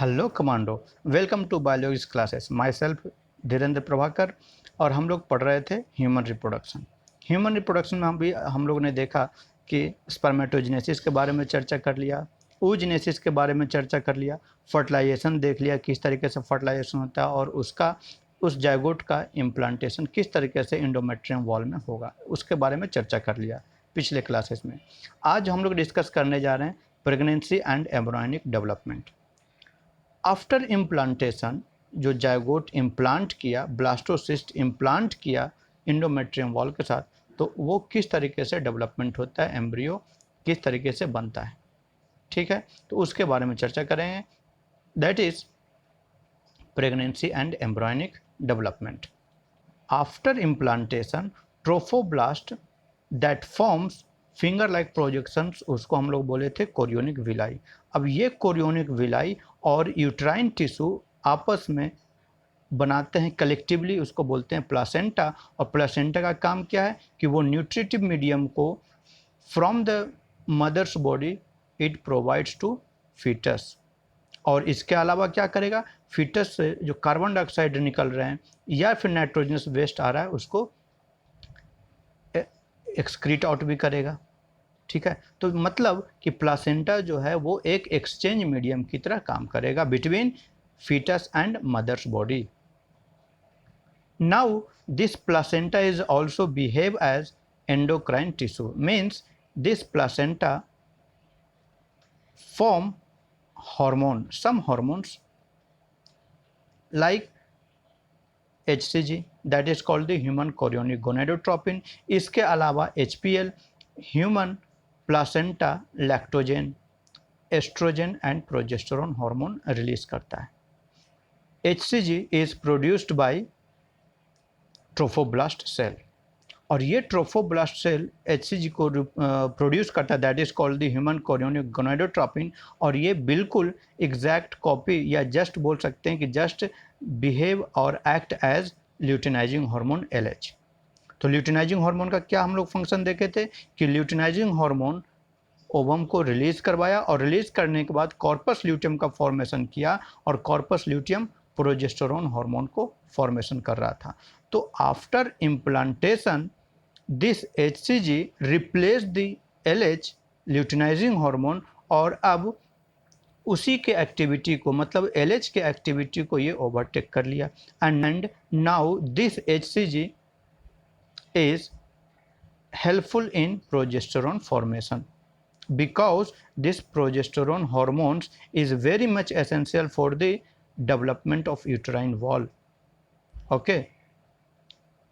Hello commando, welcome to biologics classes. Myself Dhirendra Prabhakar और हम लोग पढ़ रहे थे ह्यूमन रिप्रोडक्शन। ह्यूमन रिप्रोडक्शन में हम लोग ने देखा कि स्पर्मेटोजेनेसिस के बारे में चर्चा कर लिया, oogenesis के बारे में चर्चा कर लिया, फर्टिलाइजेशन देख लिया किस तरीके से फर्टिलाइजेशन होता है और उस जायगोट का इम्प्लांटेशन किस तरीके से एंडोमेट्रियम वॉल में होगा, उसके बारे में चर्चा कर लिया पिछले क्लासेस में। आज हम लोग डिस्कस करने जा रहे हैं pregnancy and embryonic development. After implantation, जो जायगोट इम्प्लांट किया, ब्लास्टोसिस्ट इम्प्लांट किया इंडोमेट्रियम वॉल के साथ, तो वो किस तरीके से डेवलपमेंट होता है, एम्ब्रियो किस तरीके से बनता है। ठीक है, तो उसके बारे में चर्चा करेंगे। That is pregnancy and embryonic development. After implantation, trophoblast that forms finger like projections, उसको हम लोग बोले थे कोरियोनिक विलाई। अब ये कोरियोनिक विलाई और यूट्राइन टिश्यू आपस में बनाते हैं कलेक्टिवली, उसको बोलते हैं प्लासेंटा। और प्लासेंटा का काम क्या है कि वो न्यूट्रिटिव मीडियम को from the mother's body it provides to foetus. और इसके अलावा क्या करेगा, फीटस से जो कार्बन डाइऑक्साइड निकल रहे हैं या फिर नाइट्रोजनस वेस्ट आ रहा है उसको एक्सक्रीट आउट भी करेगा। ठीक है, तो मतलब कि प्लासेंटा जो है वो एक एक्सचेंज मीडियम की तरह काम करेगा between foetus and mother's body. Now this placenta is also behave as endocrine tissue, means this placenta form some hormones like HCG, that is called the human chorionic gonadotropin। इसके अलावा HPL, human placenta lactogen, oestrogen and progesterone hormone release करता है। HCG is produced by trophoblast cell, और ये trophoblast cell HCG को produce करता है, that is called the human chorionic gonadotropin. और ये बिल्कुल एग्जैक्ट कॉपी या जस्ट बोल सकते हैं कि जस्ट बिहेव और act as luteinising hormone LH। तो ल्यूटिनाइजिंग हार्मोन का क्या हम लोग फंक्शन देखे थे कि ल्यूटिनाइजिंग हार्मोन ओवम को रिलीज करवाया और रिलीज करने के बाद कॉर्पस ल्यूटियम का फॉर्मेशन किया, और कॉर्पस ल्यूटियम प्रोजेस्टेरोन हार्मोन को फॉर्मेशन कर रहा था। तो after implantation this HCG replace the LH luteinizing hormone, और अब उसी के एक्टिविटी को, मतलब LH के एक्टिविटी को ये ओवरटेक कर लिया। And now this HCG is helpful in progesterone formation because this progesterone hormones is very much essential for the development of uterine wall। Okay,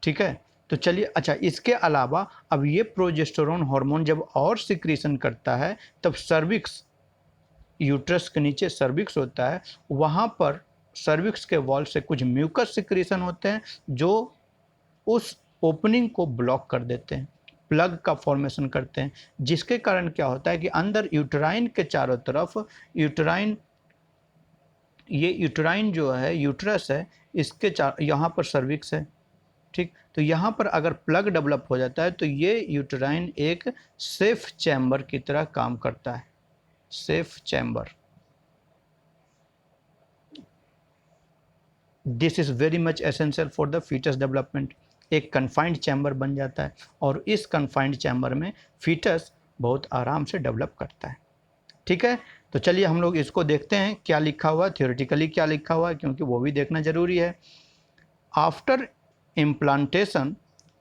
ठीक है, तो चलिए, अच्छा, इसके अलावा अब ये प्रोजेस्टेरोन हार्मोन जब और सिक्रीशन करता है तब सर्विक्स, यूट्रस के नीचे सर्विक्स होता है, वहाँ पर सर्विक्स के वॉल से कुछ म्यूकस सिक्रीशन होते हैं जो उस ओपनिंग को ब्लॉक कर देते हैं, प्लग का फॉर्मेशन करते हैं, जिसके कारण क्या होता है कि अंदर यूट्राइन के चारों तरफ यूट्राइन जो है, यूट्रस है, इसके यहाँ पर सर्विक्स है। ठीक, तो यहाँ पर अगर प्लग डेवलप हो जाता है तो ये यूट्राइन एक सेफ चैम्बर की तरह काम करता है। Safe chamber, this is very much essential for the foetus development. एक कन्फाइंड चैम्बर बन जाता है और इस कन्फाइंड चैम्बर में फीटस बहुत आराम से डेवलप करता है। ठीक है, तो चलिए हम लोग इसको देखते हैं क्या लिखा हुआ है, थियोरेटिकली क्या लिखा हुआ है, क्योंकि वो भी देखना जरूरी है। After implantation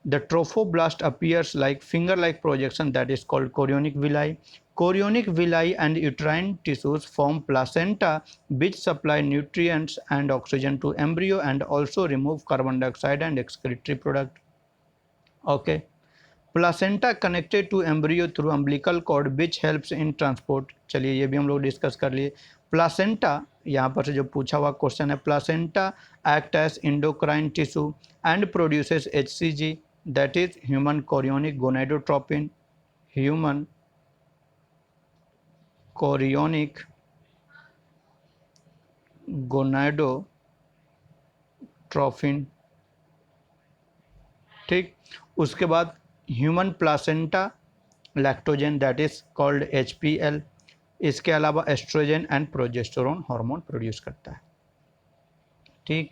the trophoblast appears like finger like projection, that is called chorionic villi. Chorionic villi and uterine tissues form placenta which supply nutrients and oxygen to embryo and also remove carbon dioxide and excretory product। Okay, placenta connected to embryo through umbilical cord which helps in transport। चलिए ये भी हम लोग discuss कर लिए। Placenta, यहाँ पर से जो पूछा हुआ क्वेश्चन है, placenta act as endocrine tissue and produces HCG, that is human chorionic gonadotropin. Human chorionic gonadotropin. ठीक, उसके बाद human placenta lactogen, that is called HPL। इसके अलावा oestrogen and progesterone hormone produce करता है। ठीक,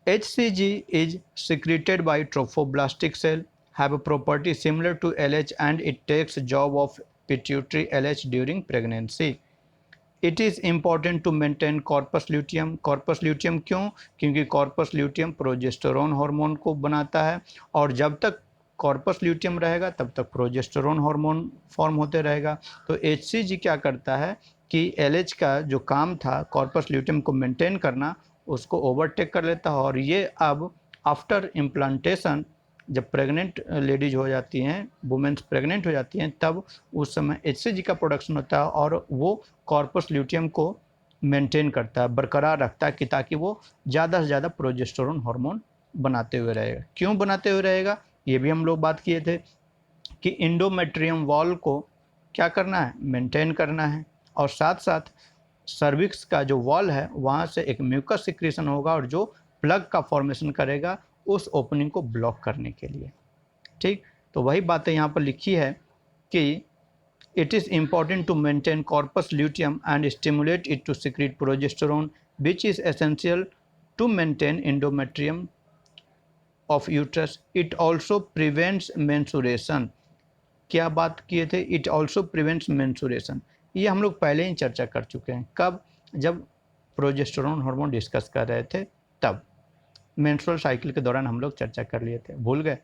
HCG is secreted by trophoblastic cell, have a property similar to LH and it takes job of pituitary LH during pregnancy. It is important to maintain corpus luteum. corpus luteum क्यों? क्योंकि corpus luteum progesterone hormone को बनाता है और जब तक corpus luteum रहेगा तब तक प्रोजेस्टेरोन हार्मोन फॉर्म होते रहेगा। तो HCG क्या करता है कि LH का जो काम था corpus luteum को मेंटेन करना, उसको ओवरटेक कर लेता है और ये अब आफ्टर इम्प्लांटेशन जब प्रेग्नेंट लेडीज हो जाती हैं, वुमेन्स प्रेग्नेंट हो जाती हैं, तब उस समय HCG का प्रोडक्शन होता है और वो कॉर्पस ल्यूटियम को मेंटेन करता है, बरकरार रखता है कि ताकि वो ज़्यादा से ज़्यादा प्रोजेस्टेरोन हार्मोन बनाते हुए रहेगा। क्यों बनाते हुए रहेगा, ये भी हम लोग बात किए थे कि इंडोमेट्रियम वॉल को क्या करना है, मेंटेन करना है और साथ साथ सर्विक्स का जो वॉल है वहाँ से एक म्यूकस सिक्रेशन होगा और जो प्लग का फॉर्मेशन करेगा उस ओपनिंग को ब्लॉक करने के लिए। ठीक, तो वही बातें यहाँ पर लिखी है कि it is important to maintain corpus luteum and stimulate it to secrete progesterone which is essential to maintain endometrium of uterus. It also prevents menstruation. क्या बात किए थे, इट ऑल्सो प्रिवेंट्स मेंसुरेशन, ये हम लोग पहले ही चर्चा कर चुके हैं। कब, जब प्रोजेस्टेरोन हार्मोन डिस्कस कर रहे थे तब मेंस्ट्रुअल साइकिल के दौरान हम लोग चर्चा कर लिए थे, भूल गए?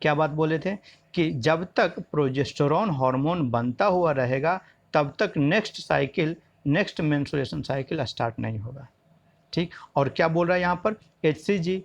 क्या बात बोले थे कि जब तक प्रोजेस्टेरोन हार्मोन बनता हुआ रहेगा तब तक next cycle, next menstruation cycle start नहीं होगा। ठीक, और क्या बोल रहा है यहाँ पर, HCG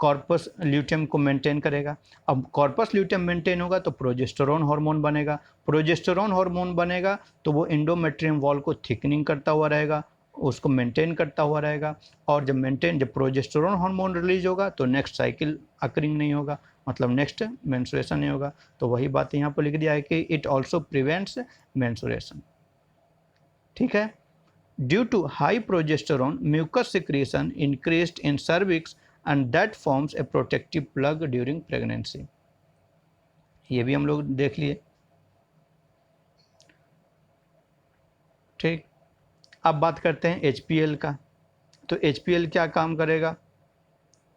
कॉर्पस ल्यूटियम को मेंटेन करेगा। अब कॉर्पस ल्यूटियम मेंटेन होगा तो प्रोजेस्टेरोन हार्मोन बनेगा, प्रोजेस्टेरोन हार्मोन बनेगा तो वो इंडोमेट्रियम वॉल को थिकनिंग करता हुआ रहेगा, उसको मेंटेन करता हुआ रहेगा और जब प्रोजेस्टेरोन हार्मोन रिलीज होगा तो नेक्स्ट साइकिल अकरिंग नहीं होगा, मतलब नेक्स्ट मेंस्ट्रुएशन नहीं होगा। तो वही बात यहाँ पर लिख दिया है कि इट ऑल्सो प्रिवेंट्स मेंस्ट्रुएशन। ठीक है, due to high progesterone mucus secretion increased in cervix and that forms a protective plug during pregnancy। ये भी हम लोग देख लिए। ठीक, अब बात करते हैं HPL का। तो HPL क्या काम करेगा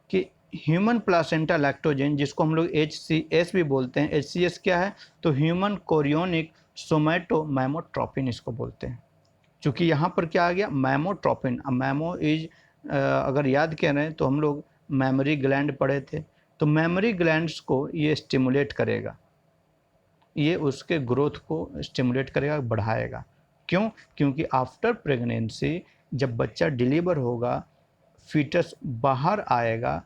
कि ह्यूमन प्लासेंटा लैक्टोजेन, जिसको हम लोग HCS भी बोलते हैं। HCS क्या है, तो ह्यूमन कोरियोनिक सोमैटोमैमोट्रोपिन इसको बोलते हैं। चूँकि यहाँ पर क्या आ गया, मैमोट्रोपिन। अब मैमो इज अगर याद कर रहे हैं तो हम लोग मेमोरी ग्लैंड पढ़े थे, तो मेमोरी ग्लैंड्स को ये स्टिमुलेट करेगा, ये उसके ग्रोथ को स्टिमुलेट करेगा, बढ़ाएगा। क्यों? क्योंकि आफ्टर प्रेगनेंसी जब बच्चा डिलीवर होगा, फीटस बाहर आएगा,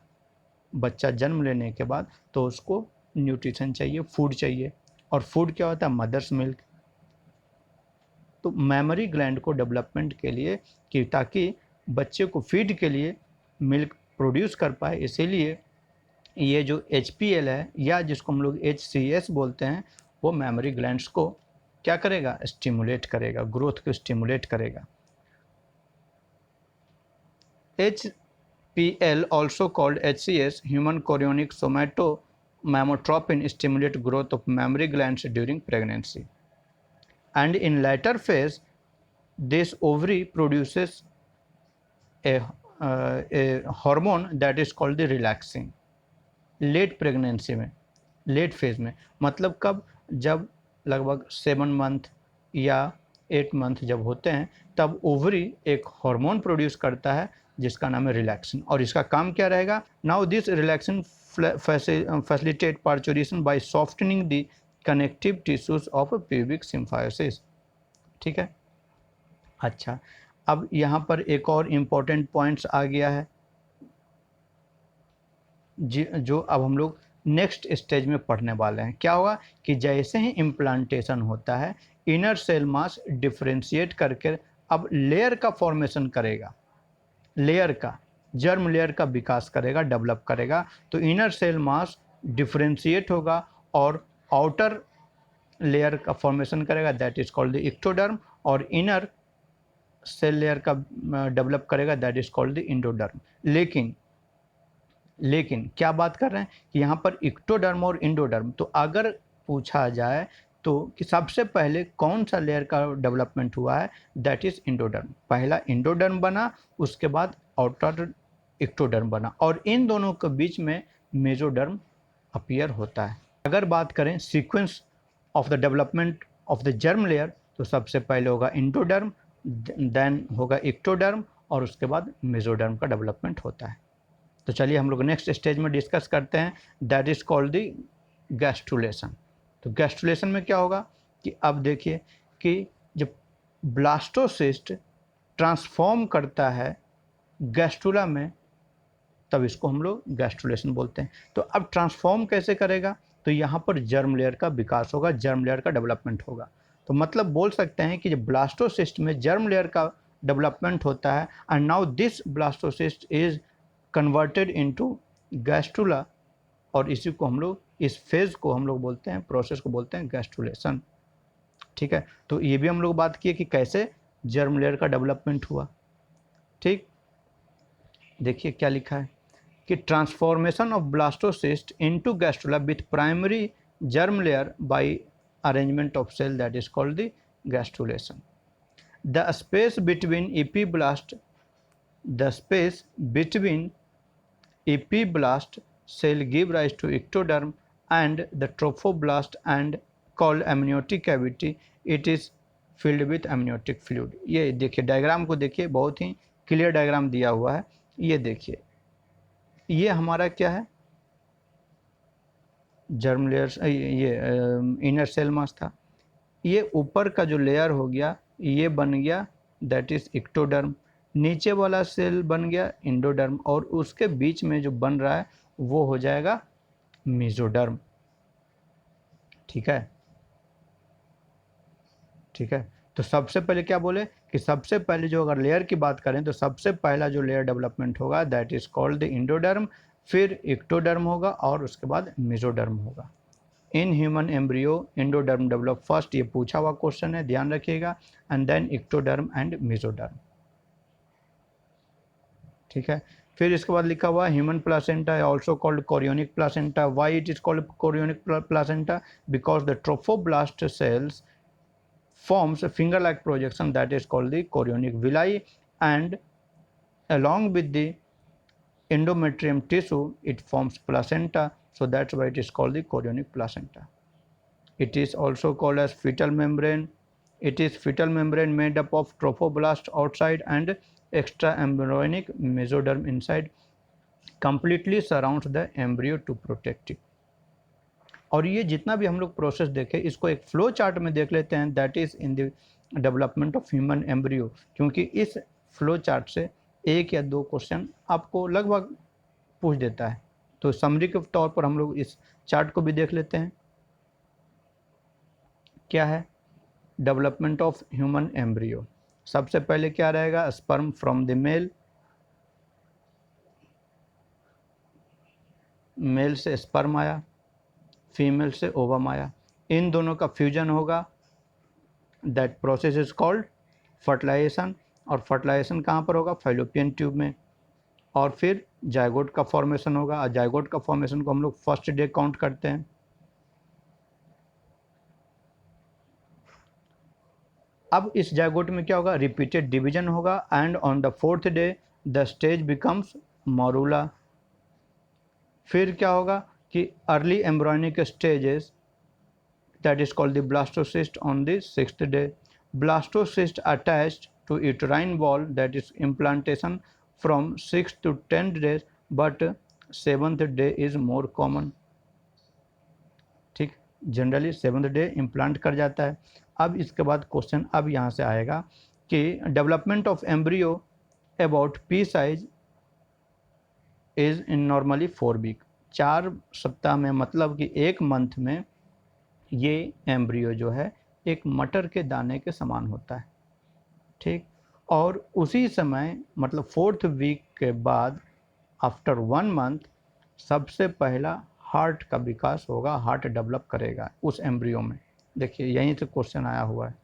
बच्चा जन्म लेने के बाद, तो उसको न्यूट्रिशन चाहिए, फूड चाहिए। और फूड क्या होता है, मदर्स मिल्क। तो मेमोरी ग्लैंड को डेवलपमेंट के लिए कि ताकि बच्चे को फीड के लिए मिल्क प्रोड्यूस कर पाए, इसीलिए ये जो HPL है या जिसको हम लोग HCS बोलते हैं, वो मेमोरी ग्लैंड्स को क्या करेगा, स्टिमुलेट करेगा, ग्रोथ को स्टिमुलेट करेगा। HPL also called HCS, human chorionic somatomamotropin, stimulate growth of mammary glands during pregnancy, and in later phase this ovary produces a hormone that is called the relaxin. Late pregnancy में, late phase में, मतलब कब, जब लगभग 7 month या 8 month जब होते हैं तब ओवरी एक हार्मोन प्रोड्यूस करता है जिसका नाम है रिलैक्सिन। और इसका काम क्या रहेगा, now this relaxin facilitate parturition by softening the connective tissues of pubic symphysis. ठीक है, अच्छा, अब यहाँ पर एक और इम्पोर्टेंट पॉइंट्स आ गया है जो अब हम लोग नेक्स्ट स्टेज में पढ़ने वाले हैं। क्या होगा कि जैसे ही इम्प्लांटेशन होता है, इनर सेल मास डिफ्रेंशिएट करके अब लेयर का फॉर्मेशन करेगा, लेयर का, जर्म लेयर का विकास करेगा, डेवलप करेगा। तो इनर सेल मास डिफ्रेंशिएट होगा और आउटर लेयर का फॉर्मेशन करेगा, that is called the ectoderm, और इनर सेल लेयर का डेवलप करेगा, that is called the endoderm. लेकिन क्या बात कर रहे हैं कि यहाँ पर इक्टोडर्म और इंडोडर्म, तो अगर पूछा जाए तो कि सबसे पहले कौन सा लेयर का डेवलपमेंट हुआ है, दैट इज इंडोडर्म। पहला इंडोडर्म बना, उसके बाद आउटर एक्टोडर्म बना, और इन दोनों के बीच में मेसोडर्म अपीयर होता है। अगर बात करें sequence of the development of the germ layer, तो सबसे पहले होगा इंडोडर्म, देन होगा एक्टोडर्म, और उसके बाद मेसोडर्म का डेवलपमेंट होता है। तो चलिए हम लोग नेक्स्ट स्टेज में डिस्कस करते हैं, that is called the gastrulation. तो गैस्ट्रुलेशन में क्या होगा कि अब देखिए कि जब ब्लास्टोसिस्ट ट्रांसफॉर्म करता है गैस्ट्रुला में, तब इसको हम लोग गैस्ट्रुलेशन बोलते हैं। तो अब ट्रांसफॉर्म कैसे करेगा, तो यहाँ पर जर्म लेयर का विकास होगा, जर्म लेयर का डेवलपमेंट होगा। तो मतलब बोल सकते हैं कि जब ब्लास्टोसिस्ट में जर्म लेयर का डेवलपमेंट होता है, and now this blastocyst is converted into gastrula, और इसी को हम लोग, इस फेज को हम लोग बोलते हैं, प्रोसेस को बोलते हैं गैस्ट्रुलेशन। ठीक है, तो ये भी हम लोग बात किए कि कैसे जर्म लेयर का डेवलपमेंट हुआ। ठीक, देखिए क्या लिखा है कि transformation of blastocyst into gastrula with primary germ layer by arrangement of cell, that is called the gastrulation. The space between epiblast, the space between epiblast cell give rise to ectoderm and the trophoblast and called amniotic cavity, it is filled with amniotic fluid। ये देखिए diagram को देखिए, बहुत ही clear diagram दिया हुआ है। ये देखिए, ये हमारा क्या है, जर्म लेयर, ये इनर सेल मास था। ये ऊपर का जो लेयर हो गया, ये बन गया दैट इज इक्टोडर्म, नीचे वाला सेल बन गया इंडोडर्म, और उसके बीच में जो बन रहा है वो हो जाएगा मेसोडर्म। ठीक है, ठीक है। तो सबसे पहले क्या बोले कि सबसे पहले जो अगर लेयर की बात करें, तो सबसे पहला जो लेयर डेवलपमेंट होगा that is called the endoderm, फिर इक्टोडर्म होगा, और उसके बाद मेसोडर्म होगा। In human embryo endoderm develop first, ये पूछा हुआ क्वेश्चन है, ध्यान रखिएगा, and then ectoderm and mesoderm. ठीक है, फिर इसके बाद लिखा हुआ human placenta also called chorionic placenta. Why it is called chorionic placenta, because the trophoblast cells forms a finger-like projection that is called the chorionic villi, and along with the endometrium tissue it forms placenta, so that's why it is called the chorionic placenta. It is also called as fetal membrane. It is fetal membrane made up of trophoblast outside and extraembryonic mesoderm inside, completely surrounds the embryo to protect it। और ये जितना भी हम लोग process देखें, इसको एक flow chart में देख लेते हैं, that is in the development of human embryo, क्योंकि इस फ्लो चार्ट से एक या दो क्वेश्चन आपको लगभग पूछ देता है। तो समरी के तौर पर हम लोग इस चार्ट को भी देख लेते हैं। क्या है डेवलपमेंट ऑफ ह्यूमन एम्ब्रियो, सबसे पहले क्या रहेगा, sperm from the male, male से स्पर्म आया, फीमेल से ओवम आया, इन दोनों का फ्यूजन होगा, that process is called fertilisation. और फर्टिलाइजेशन कहाँ पर होगा, फैलोपियन ट्यूब में। और फिर जायगोट का फॉर्मेशन होगा, और जायगोट का फॉर्मेशन को हम लोग फर्स्ट डे काउंट करते हैं। अब इस जायगोट में क्या होगा, रिपीटेड डिवीजन होगा, and on the fourth day the stage becomes morula. फिर क्या होगा कि early embryonic stages, that is called the blastocyst on the 6th day. Blastocyst attached to uterine wall, that is implantation from 6 to 10 days, but 7th day is more common। ठीक, generally 7th day implant कर जाता है। अब इसके बाद question अब यहाँ से आएगा कि development of embryo about pea size is in normally 4 week, 4 सप्ताह में, मतलब कि 1 मंथ में ये एम्ब्रियो जो है एक मटर के दाने के समान होता है। ठीक, और उसी समय मतलब 4th वीक के बाद आफ्टर 1 मंथ सबसे पहला हार्ट का विकास होगा, हार्ट डेवलप करेगा उस एम्ब्रियो में। देखिए यहीं से क्वेश्चन आया हुआ है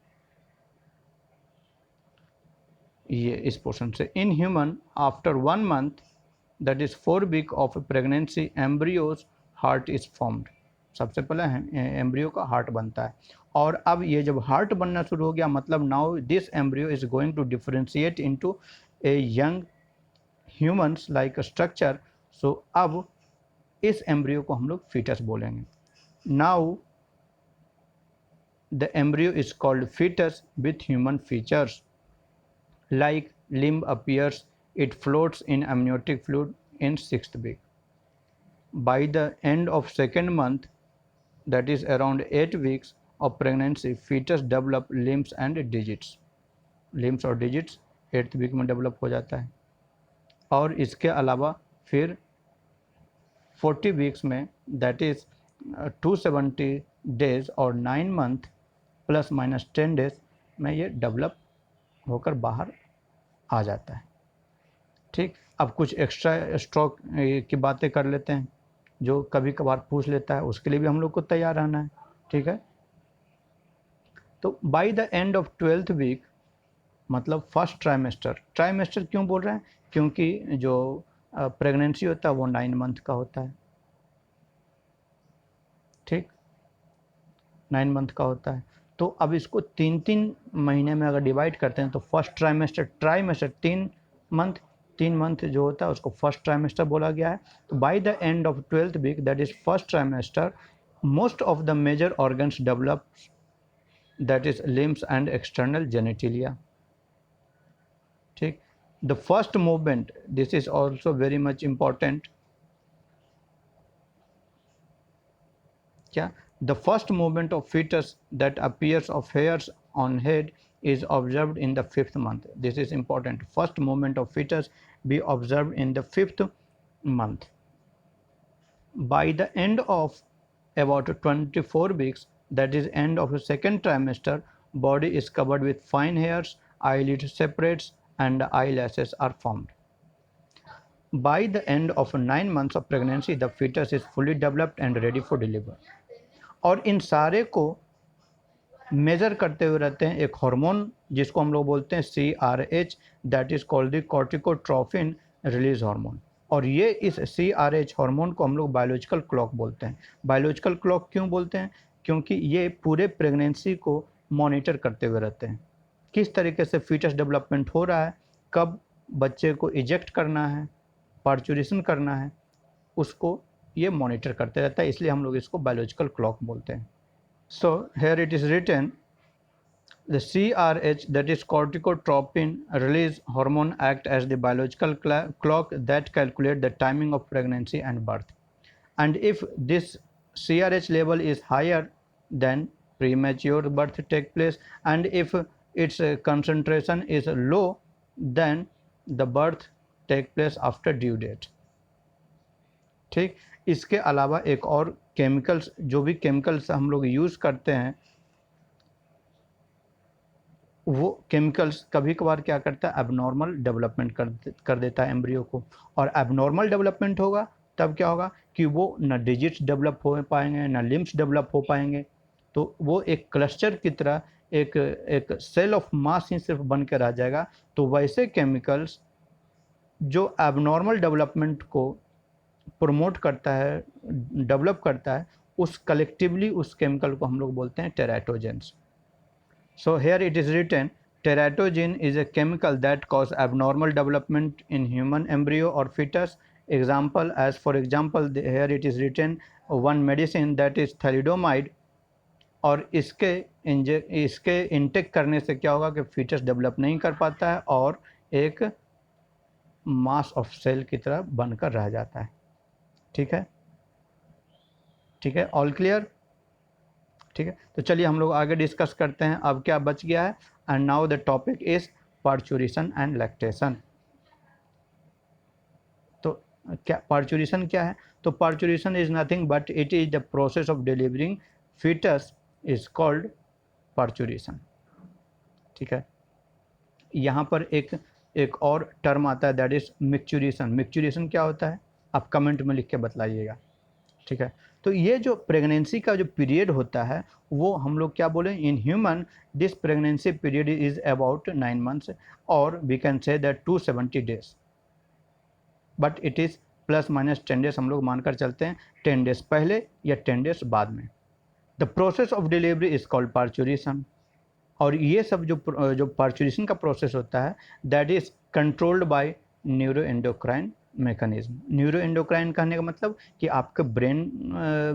ये इस पोर्शन से। In human after 1 month, that is 4 week of pregnancy, embryo's heart is formed. सबसे पहले एम्ब्रियो का हार्ट बनता है, और अब ये जब हार्ट बनना शुरू हो गया, मतलब now this embryo is going to differentiate into a young humans like structure. So अब इस एम्ब्रियो को हम लोग फीटस बोलेंगे। Now the embryo is called foetus with human features like limb appears, it floats in amniotic fluid in 6th week. By the end of 2nd month, that is around 8 weeks of pregnancy, fetus develop limbs and digits. Limbs और digits 8th week में develop हो जाता है। और इसके अलावा फिर 40 weeks में, दैट इज़ 270 डेज और 9 मंथ प्लस माइनस 10 डेज में ये डेवलप होकर बाहर आ जाता है। ठीक, अब कुछ एक्स्ट्रा स्ट्रोक की बातें कर लेते हैं, जो कभी कभार पूछ लेता है, उसके लिए भी हम लोग को तैयार रहना है। ठीक है, तो by the end of 12th week, मतलब फर्स्ट ट्राइमेस्टर। ट्राइमेस्टर क्यों बोल रहे हैं? क्योंकि जो प्रेगनेंसी होता है वो 9 मंथ का होता है। ठीक, 9 मंथ का होता है। तो अब इसको 3-3 महीने में अगर डिवाइड करते हैं तो फर्स्ट ट्राइमेस्टर, ट्राइमेस्टर 3 मंथ जो होता है उसको फर्स्ट ट्राइमेस्टर बोला गया है। तो by the end of 12th वीक, that is first trimester, most of the major organs develop, that is limbs and external genitalia. ठीक, the first movement, this is also very much important. क्या? The first movement of fetus that appears of hairs on head is observed in the 5th month. This is important. First movement of fetus be observed in the 5th month. By the end of about 24 weeks, that is end of the 2nd trimester, body is covered with fine hairs, eyelid separates and eyelashes are formed. By the end of 9 months of pregnancy, the fetus is fully developed and ready for delivery. और इन सारे को measure करते हुए रहते हैं एक hormone जिसको हम लोग बोलते हैं CRH, that is called the corticotrophin release hormone. और ये इस CRH हार्मोन को हम लोग बायोलॉजिकल क्लॉक बोलते हैं। बायोलॉजिकल क्लॉक क्यों बोलते हैं? क्योंकि ये पूरे प्रेगनेंसी को मॉनिटर करते हुए रहते हैं, किस तरीके से फीटस डेवलपमेंट हो रहा है, कब बच्चे को इजेक्ट करना है, पार्चुरेशन करना है, उसको ये मॉनिटर करते रहता है, इसलिए हम लोग इसको बायोलॉजिकल क्लॉक बोलते हैं। So here it is written, the CRH, that is corticotropin release hormone, act as the biological clock that calculate the timing of pregnancy and birth. And if this CRH level is higher, then premature birth take place, and if its concentration is low, then the birth take place after due date. ठीक, इसके अलावा एक और chemicals, जो भी chemicals हम लोग use करते हैं, वो केमिकल्स कभी कभार क्या करता है, एबनॉर्मल डेवलपमेंट कर देता है एम्ब्रियो को। और एबनॉर्मल डेवलपमेंट होगा तब क्या होगा कि वो न डिजिट्स डेवलप हो पाएंगे, न लिम्स डेवलप हो पाएंगे। तो वो एक क्लस्टर की तरह एक सेल ऑफ मास ही सिर्फ बन के रह जाएगा। तो वैसे केमिकल्स जो एबनॉर्मल डेवलपमेंट को प्रमोट करता है, डेवलप करता है, उस कलेक्टिवली उस केमिकल को हम लोग बोलते हैं teratogens. So here it is written, teratogen is a chemical that cause abnormal development in human embryo और foetus. Example, as for example here it is written one medicine that is thalidomide. और इसके intake करने से क्या होगा कि foetus develop नहीं कर पाता है और एक मास ऑफ सेल की तरह बनकर रह जाता है। ठीक है, ठीक है, ऑल क्लियर? ठीक है, तो चलिए हम लोग आगे डिस्कस करते हैं। अब क्या बच गया है? And now the topic is parturition and lactation. तो क्या पार्चुरेशन क्या है? तो parturition is nothing but it is the process of delivering foetus is called parturition. ठीक है, यहाँ पर एक और टर्म आता है, दैट इज मिक्चुरेशन। मिक्चुरेशन क्या होता है आप कमेंट में लिख के बतलाइएगा। ठीक है, तो ये जो प्रेगनेंसी का जो पीरियड होता है वो हम लोग क्या बोले, in human this pregnancy period is about 9 months, और we can say that 270 days, but it is plus minus 10 days हम लोग मानकर चलते हैं, 10 डेज पहले या 10 डेज बाद में। The process of delivery is called parturition. और ये सब जो पार्चुरेशन का प्रोसेस होता है that is controlled by neuro endocrine mechanism. Neuro endocrine कहने का मतलब कि आपका ब्रेन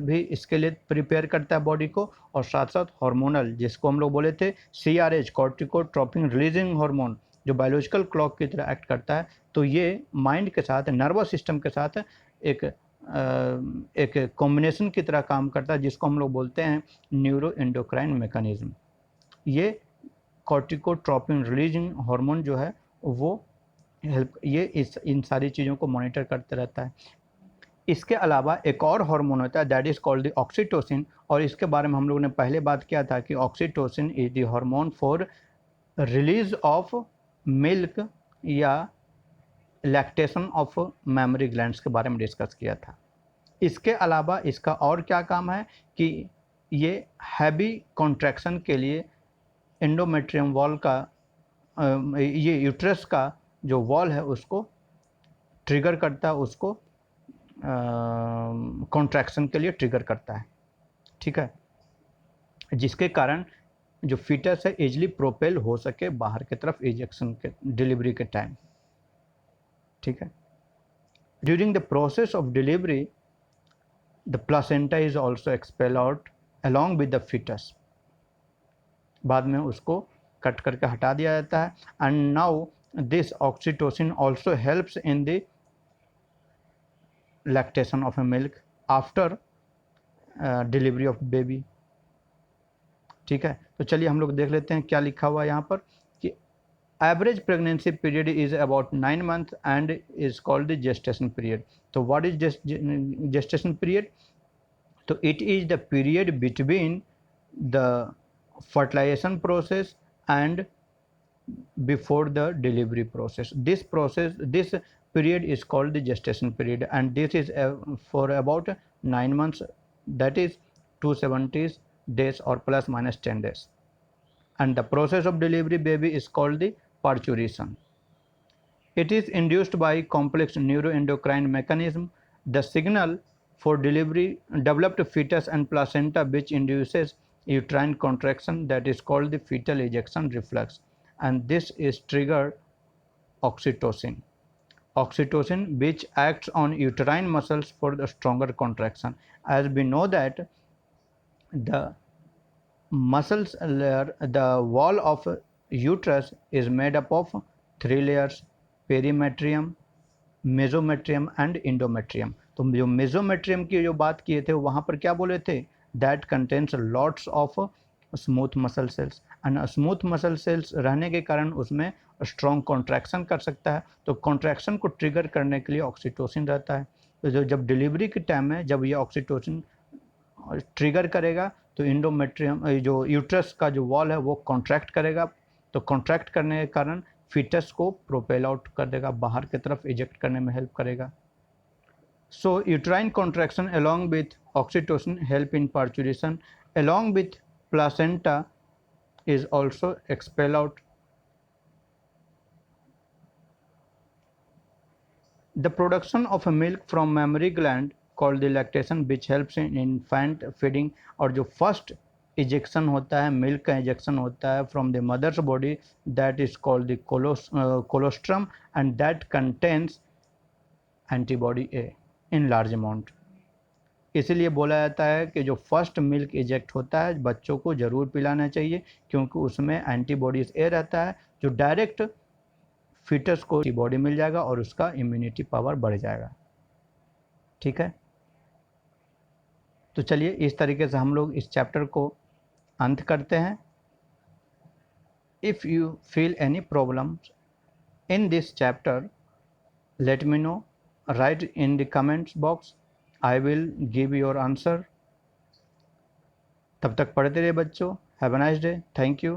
भी इसके लिए प्रिपेयर करता है बॉडी को, और साथ साथ हार्मोनल, जिसको हम लोग बोले थे CRH कॉर्टिकोट्रोपिन रिलीजिंग हार्मोन, जो बायोलॉजिकल क्लॉक की तरह एक्ट करता है। तो ये माइंड के साथ, नर्वस सिस्टम के साथ एक कॉम्बिनेशन की तरह काम करता है, जिसको हम लोग बोलते हैं न्यूरो एंडोक्राइन मैकेनिज्म। ये कॉर्टिकोट्रोपिन रिलीजिंग हार्मोन जो है वो इन सारी चीज़ों को मॉनिटर करते रहता है। इसके अलावा एक और हार्मोन होता है that is called the oxytocin, और इसके बारे में हम लोगों ने पहले बात किया था कि oxytocin is the hormone for release of milk या लैक्टेशन ऑफ मेमोरी ग्लैंड्स के बारे में डिस्कस किया था। इसके अलावा इसका और क्या काम है कि ये हैवी कॉन्ट्रैक्शन के लिए एंडोमेट्रियम वॉल का ये यूट्रस का जो वॉल है उसको ट्रिगर करता है, उसको कॉन्ट्रैक्शन के लिए ट्रिगर करता है। ठीक है, जिसके कारण जो फीटस है इजली प्रोपेल हो सके बाहर की तरफ इजेक्शन के डिलीवरी के टाइम। ठीक है, during the process of delivery the placenta is also expel out along with the foetus. बाद में उसको कट करके हटा दिया जाता है। And now this oxytocin also helps in the lactation of a milk after delivery of baby. ठीक है, तो चलिए हम लोग देख लेते हैं क्या लिखा हुआ है यहाँ पर कि average pregnancy period is about 9 months and is called the gestation period. तो व्हाट इज जेस्टेशन पीरियड? तो it is the period between the fertilization process and before the delivery process. This period is called the gestation period, and this is for about 9 months, that is 270 days or plus minus 10 days. And the process of delivery baby is called the parturition. It is induced by complex neuroendocrine mechanism. The signal for delivery developed fetus and placenta which induces uterine contraction, that is called the fetal ejection reflex, and this is triggered oxytocin which acts on uterine muscles for the stronger contraction. As we know that the muscles layer, the wall of uterus is made up of 3 layers: perimetrium, mesometrium and endometrium. तो जो मेसोमेट्रियम की जो बात किए थे वहाँ पर क्या बोले थे? That contains lots of smooth muscle cells, and smooth muscle cells रहने के कारण उसमें स्ट्रॉन्ग कॉन्ट्रैक्शन कर सकता है। तो कॉन्ट्रैक्शन को ट्रिगर करने के लिए ऑक्सीटोसिन रहता है। तो जब डिलीवरी के टाइम में जब ये ऑक्सीटोसिन ट्रिगर करेगा तो एंडोमेट्रियम जो यूट्रस का जो वॉल है वो कॉन्ट्रैक्ट करेगा। तो कॉन्ट्रैक्ट करने के कारण फीटस को प्रोपेल आउट कर देगा, बाहर की तरफ इजेक्ट करने में हेल्प करेगा। So uterine contraction along with oxytocin help in parturition, along with placenta is also expel out. The production of a milk from mammary gland called the lactation which helps in infant feeding, और जो first ejection होता है, milk का ejection होता है from the mother's body, that is called the colostrum and that contains antibody a in large amount. इसीलिए बोला जाता है कि जो फर्स्ट मिल्क इजेक्ट होता है बच्चों को ज़रूर पिलाना चाहिए, क्योंकि उसमें एंटीबॉडीज ए रहता है जो डायरेक्ट फीटस को एंटीबॉडी मिल जाएगा और उसका इम्यूनिटी पावर बढ़ जाएगा। ठीक है, तो चलिए इस तरीके से हम लोग इस चैप्टर को अंत करते हैं। If you feel any problems in this chapter, let me know, write in the comments box. I will give your answer. तब तक पढ़ते रहिए बच्चों। Have a nice day. Thank you.